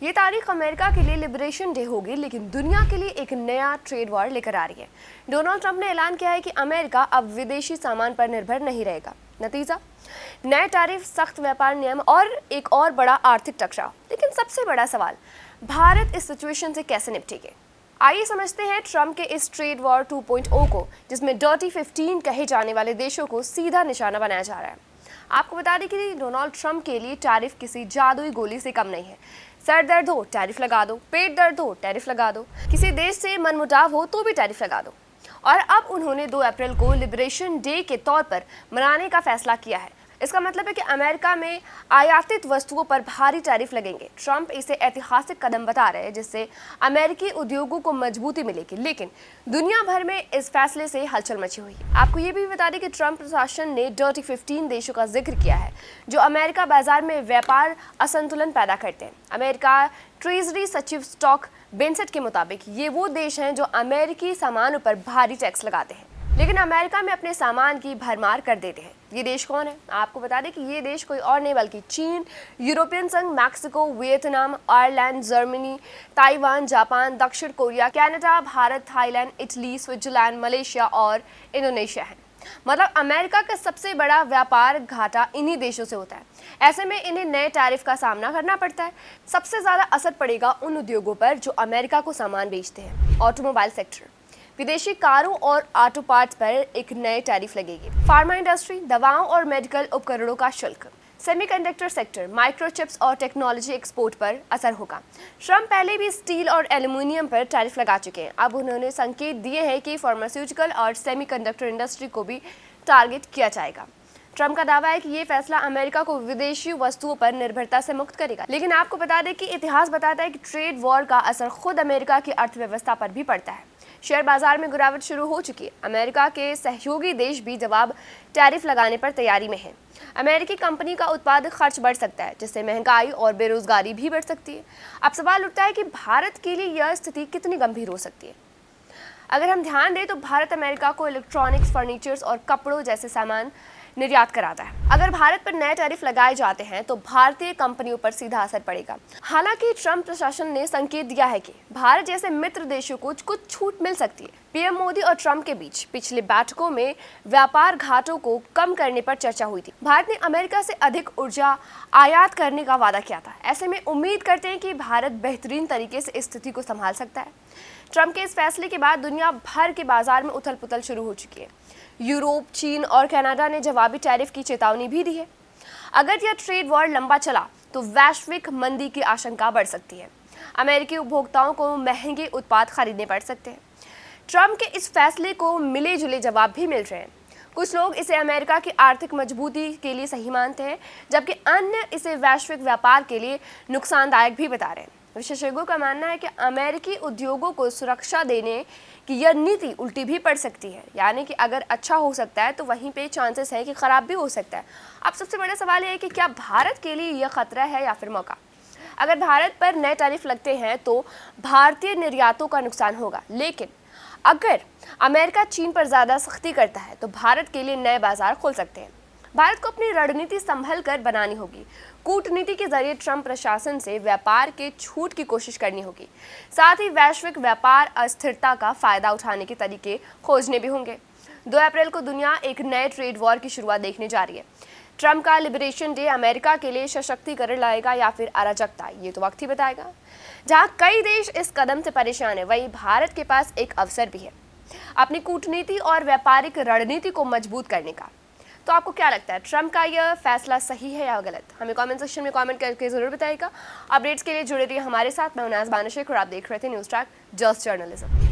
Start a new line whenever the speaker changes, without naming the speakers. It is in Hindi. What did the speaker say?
ये तारीख अमेरिका के लिए लिबरेशन डे होगी, लेकिन दुनिया के लिए एक नया ट्रेड वॉर लेकर आ रही है। डोनाल्ड ट्रंप ने ऐलान किया है कि अमेरिका अब विदेशी सामान पर निर्भर नहीं रहेगा। नतीजा, नए टैरिफ, सख्त व्यापार नियम और एक और बड़ा आर्थिक टकराव। लेकिन सबसे बड़ा सवाल, भारत इस सिचुएशन से कैसे निपटेगा? आइए समझते हैं ट्रंप के इस ट्रेड वॉर 2.0 को, जिसमें डर्टी 15 कहे जाने वाले देशों को सीधा निशाना बनाया जा रहा है। आपको बता दें कि डोनाल्ड ट्रंप के लिए टैरिफ किसी जादुई गोली से कम नहीं है। सर दर्द हो, टैरिफ लगा दो, पेट दर्द हो, टैरिफ लगा दो, किसी देश से मनमुटाव हो तो भी टैरिफ लगा दो। और अब उन्होंने 2 अप्रैल को लिबरेशन डे के तौर पर मनाने का फैसला किया है। इसका मतलब है कि अमेरिका में आयातित वस्तुओं पर भारी टैरिफ लगेंगे। ट्रंप इसे ऐतिहासिक कदम बता रहे हैं, जिससे अमेरिकी उद्योगों को मजबूती मिलेगी। लेकिन दुनिया भर में इस फैसले से हलचल मची हुई है। आपको ये भी बता दें कि ट्रंप प्रशासन ने डर्टी 15 देशों का जिक्र किया है, जो अमेरिका बाजार में व्यापार असंतुलन पैदा करते हैं। अमेरिका ट्रेजरी सचिव स्टॉक बेनसेट के मुताबिक ये वो देश हैं जो अमेरिकी सामानों पर भारी टैक्स लगाते हैं, लेकिन अमेरिका में अपने सामान की भरमार कर देते हैं। ये देश कौन है? आपको बता दें कि ये देश कोई और नहीं बल्कि चीन, यूरोपियन संघ, Mexico, Vietnam, Ireland, Germany, Taiwan, Japan, दक्षिण Korea, Canada, Bharat, Thailand, Italy, Switzerland, Malaysia और इंडोनेशिया है। मतलब अमेरिका का सबसे बड़ा व्यापार घाटा इन्हीं देशों से होता है। ऐसे में इन्हें नए टैरिफ का सामना करना पड़ता है। सबसे ज्यादा असर पड़ेगा उन उद्योगों पर जो अमेरिका को सामान बेचते हैं। ऑटोमोबाइल सेक्टर, विदेशी कारों और ऑटो पार्ट्स पर एक नए टैरिफ लगेगी। फार्मा इंडस्ट्री, दवाओं और मेडिकल उपकरणों का शुल्क, सेमीकंडक्टर सेक्टर, माइक्रोचिप्स और टेक्नोलॉजी एक्सपोर्ट पर असर होगा। ट्रंप पहले भी स्टील और एल्यूमिनियम पर टैरिफ लगा चुके हैं। अब उन्होंने संकेत दिए हैं कि फार्मास्यूटिकल और सेमीकंडक्टर इंडस्ट्री को भी टारगेट किया जाएगा। ट्रंप का दावा है कि ये फैसला अमेरिका को विदेशी वस्तुओं पर निर्भरता से मुक्त करेगा। लेकिन आपको बता दें कि इतिहास बताता है कि ट्रेड वॉर का असर खुद अमेरिका की अर्थव्यवस्था पर भी पड़ता है। शेयर बाजार में गिरावट शुरू हो चुकी है। अमेरिका के सहयोगी देश भी जवाब टैरिफ लगाने पर तैयारी में हैं। अमेरिकी कंपनी का उत्पादक खर्च बढ़ सकता है, जिससे महंगाई और बेरोजगारी भी बढ़ सकती है। अब सवाल उठता है कि भारत के लिए यह स्थिति कितनी गंभीर हो सकती है। अगर हम ध्यान दें तो भारत अमेरिका को इलेक्ट्रॉनिक्स, फर्नीचर्स और कपड़ों जैसे सामान निर्यात कराता है। अगर भारत पर नए टैरिफ लगाए जाते हैं तो भारतीय कंपनियों पर सीधा असर पड़ेगा। हालांकि ट्रंप प्रशासन ने संकेत दिया है कि भारत जैसे मित्र देशों को कुछ छूट मिल सकती है। पीएम मोदी और ट्रंप के बीच पिछले बैठकों में व्यापार घाटों को कम करने पर चर्चा हुई थी। भारत ने अमेरिका से अधिक ऊर्जा आयात करने का वादा किया था। ऐसे में उम्मीद करते हैं कि भारत बेहतरीन तरीके से इस स्थिति को संभाल सकता है। ट्रंप के इस फैसले के बाद दुनिया भर के बाजार में उथल पुथल शुरू हो चुकी है। यूरोप, चीन और कनाडा ने जवाबी टैरिफ की चेतावनी भी दी है। अगर यह ट्रेड वॉर लंबा चला तो वैश्विक मंदी की आशंका बढ़ सकती है। अमेरिकी उपभोक्ताओं को महंगे उत्पाद खरीदने पड़ सकते हैं। ट्रंप के इस फैसले को मिले जुले जवाब भी मिल रहे हैं। कुछ लोग इसे अमेरिका की आर्थिक मजबूती के लिए सही मानते हैं, जबकि अन्य इसे वैश्विक व्यापार के लिए नुकसानदायक भी बता रहे हैं। विशेषज्ञों का मानना है कि अमेरिकी उद्योगों को सुरक्षा देने की यह नीति उल्टी भी पड़ सकती है, यानी कि अगर अच्छा हो सकता है तो वहीं पे चांसेस है कि खराब भी हो सकता है। अब सबसे बड़ा सवाल यह है कि क्या भारत के लिए यह खतरा है या फिर मौका? अगर भारत पर नए टैरिफ लगते हैं तो भारतीय निर्यातों का नुकसान होगा, लेकिन अगर अमेरिका चीन पर ज़्यादा सख्ती करता है तो भारत के लिए नए बाजार खुल सकते हैं। भारत को अपनी रणनीति संभल कर बनानी होगी। कूटनीति के जरिए ट्रंप प्रशासन से व्यापार के छूट की कोशिश करनी होगी। साथ ही वैश्विक व्यापार अस्थिरता का फायदा उठाने के तरीके खोजने भी होंगे। 2 अप्रैल को दुनिया एक नए ट्रेड वॉर की शुरुआत देखने जा रही है। ट्रंप का लिबरेशन डे अमेरिका के लिए सशक्तिकरण लाएगा या फिर अराजकता, ये तो वक्त ही बताएगा। जहां कई देश इस कदम से परेशान है, वहीं भारत के पास एक अवसर भी है अपनी कूटनीति और व्यापारिक रणनीति को मजबूत करने का। तो आपको क्या लगता है, ट्रंप का यह फैसला सही है या गलत? हमें कमेंट सेक्शन में कमेंट करके जरूर बताइएगा। अपडेट्स के लिए जुड़े रहिए हमारे साथ। मैं उनास बानशेख और आप देख रहे थे न्यूज़ ट्रैक जस्ट जर्नलिज्म।